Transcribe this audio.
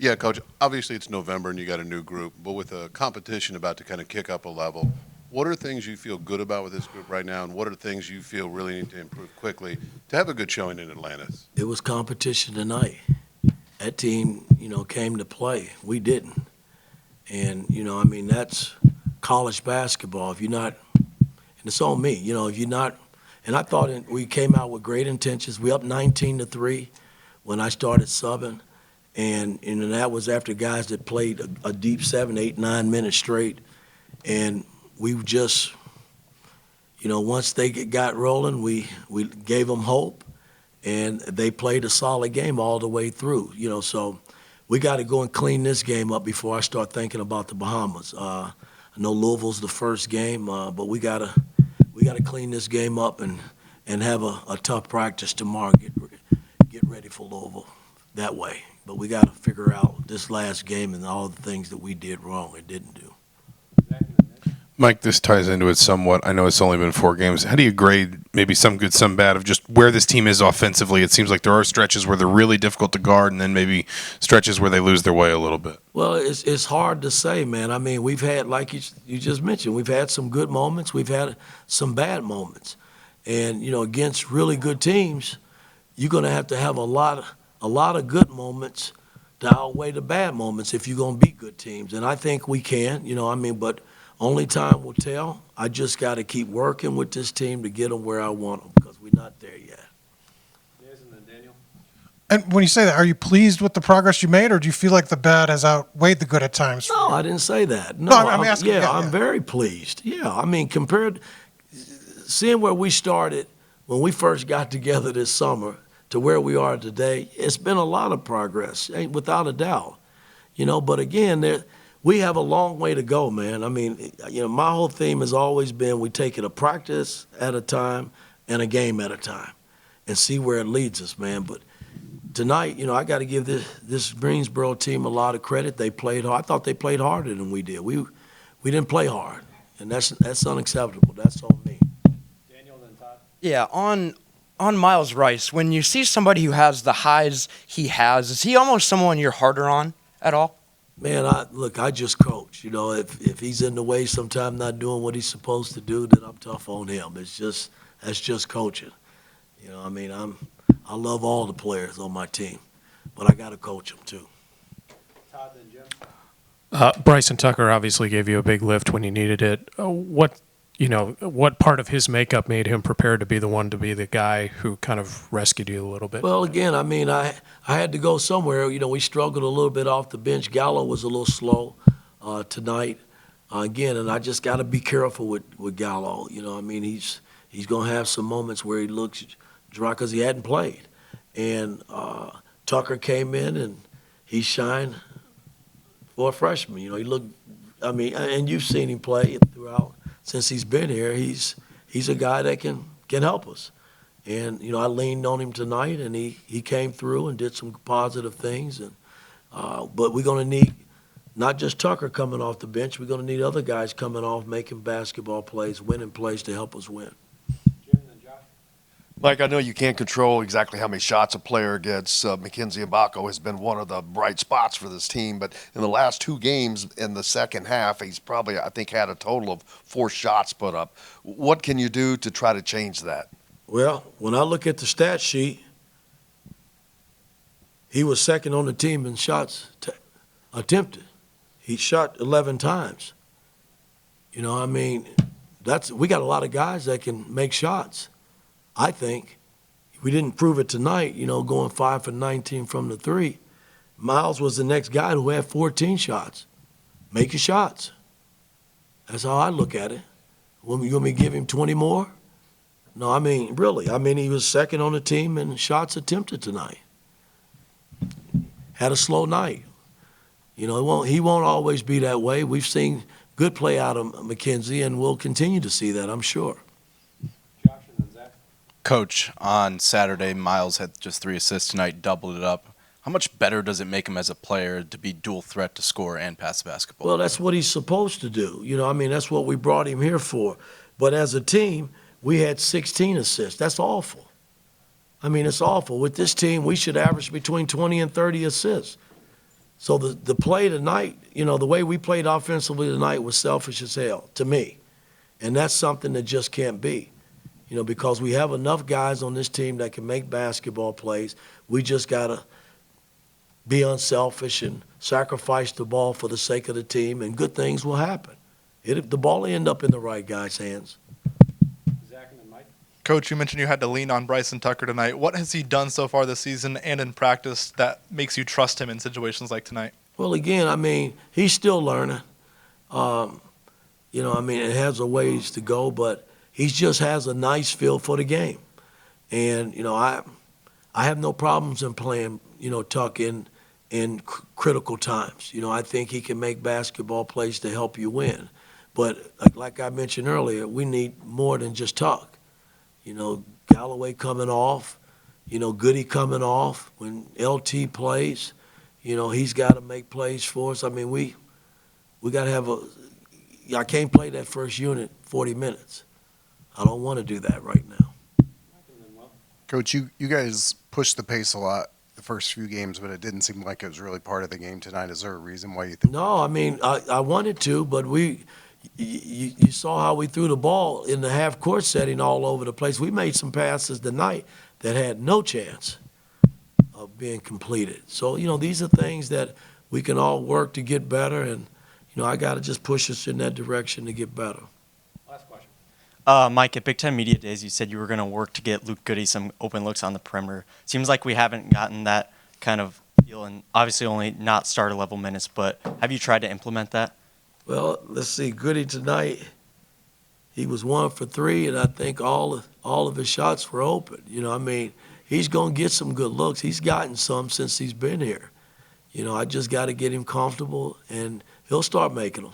Yeah, Coach. Obviously, it's November and you got a new group, but with a competition about to kind of kick up a level, what are things you feel good about with this group right now, and what are things you feel really need to improve quickly to have a good showing in Atlanta? It was competition tonight. That team, came to play. We didn't. And, that's college basketball. If you're not, and it's on me, if you're not, and I thought we came out with great intentions. We up 19-3 when I started subbing. And that was after guys that played a deep 7, 8, 9 minutes straight. And we just, once they got rolling, we gave them hope, and they played a solid game all the way through. So we got to go and clean this game up before I start thinking about the Bahamas. I know Louisville's the first game, but we gotta clean this game up and have a tough practice tomorrow. Get ready for Louisville that way. But we got to figure out this last game and all the things that we did wrong and didn't do. Mike, this ties into it somewhat. I know it's only been 4 games. How do you grade maybe some good, some bad of just where this team is offensively? It seems like there are stretches where they're really difficult to guard and then maybe stretches where they lose their way a little bit. Well, it's hard to say, man. I mean, we've had, like you just mentioned, we've had some good moments. We've had some bad moments. And, against really good teams, you're going to have a lot of good moments to outweigh the bad moments if you're going to beat good teams. And I think we can, but only time will tell. I just got to keep working with this team to get them where I want them because we're not there yet. And when you say that, are you pleased with the progress you made, or do you feel like the bad has outweighed the good at times? No, I didn't say that. No, I'm asking. Yeah, I'm very pleased. Yeah, seeing where we started when we first got together this summer to where we are today, it's been a lot of progress, without a doubt. But again, we have a long way to go, man. My whole theme has always been we take it a practice at a time and a game at a time and see where it leads us, man. But tonight, I got to give this Greensboro team a lot of credit. They played hard. I thought they played harder than we did. We didn't play hard, and that's unacceptable. That's on me. Daniel, then Todd. Yeah, on Miles Rice, when you see somebody who has the highs he has, is he almost someone you're harder on at all? Man, I just coach. If he's in the way sometime not doing what he's supposed to do, then I'm tough on him. That's just coaching. I love all the players on my team, but I got to coach them too. Todd, then Jim. Bryson Tucker obviously gave you a big lift when you needed it. What part of his makeup made him prepared to be the one to be the guy who kind of rescued you a little bit? Well, again, I had to go somewhere. We struggled a little bit off the bench. Gallo was a little slow tonight. Again, and I just got to be careful with Gallo. He's going to have some moments where he looks dry because he hadn't played. And Tucker came in and he shined for a freshman. He looked, and you've seen him play throughout. Since he's been here, he's a guy that can help us. And, I leaned on him tonight, and he came through and did some positive things. And but we're going to need not just Tucker coming off the bench. We're going to need other guys coming off, making basketball plays, winning plays to help us win. Mike, I know you can't control exactly how many shots a player gets. Mackenzie Ibako has been one of the bright spots for this team, but in the last 2 games in the second half, he's probably, I think, had a total of 4 shots put up. What can you do to try to change that? Well, when I look at the stat sheet, he was second on the team in shots attempted. He shot 11 times. We got a lot of guys that can make shots. I think we didn't prove it tonight, going 5 for 19 from the 3. Miles was the next guy who had 14 shots. Make your shots. That's how I look at it. You want me to give him 20 more? No, really. He was second on the team in shots attempted tonight. Had a slow night. He won't always be that way. We've seen good play out of Mackenzie, and we'll continue to see that, I'm sure. Coach, on Saturday, Miles had just 3 assists tonight, doubled it up. How much better does it make him as a player to be dual threat to score and pass the basketball? Well, that's what he's supposed to do. That's what we brought him here for. But as a team, we had 16 assists. That's awful. It's awful. With this team, we should average between 20 and 30 assists. So the play tonight, the way we played offensively tonight was selfish as hell to me. And that's something that just can't be, because we have enough guys on this team that can make basketball plays. We just got to be unselfish and sacrifice the ball for the sake of the team, and good things will happen. The ball will end up in the right guy's hands. Coach, you mentioned you had to lean on Bryson Tucker tonight. What has he done so far this season and in practice that makes you trust him in situations like tonight? Well, again, he's still learning. It has a ways to go, but he just has a nice feel for the game. And, I have no problems in playing, Tuck in critical times. I think he can make basketball plays to help you win. But like I mentioned earlier, we need more than just Tuck. Galloway coming off, Goody coming off. When LT plays, he's got to make plays for us. I mean, we got to have I can't play that first unit 40 minutes. I don't want to do that right now. Coach, you guys pushed the pace a lot the first few games, but it didn't seem like it was really part of the game tonight. Is there a reason why you think? No, I wanted to, but you saw how we threw the ball in the half-court setting all over the place. We made some passes tonight that had no chance of being completed. So, these are things that we can all work to get better, and, I got to just push us in that direction to get better. Last question. Mike, at Big Ten Media Days, you said you were going to work to get Luke Goody some open looks on the perimeter. Seems like we haven't gotten that kind of feel, and obviously only not starter-level minutes, but have you tried to implement that? Well, let's see. Goody tonight, he was 1 for 3, and I think all of his shots were open. He's going to get some good looks. He's gotten some since he's been here. I just got to get him comfortable, and he'll start making them.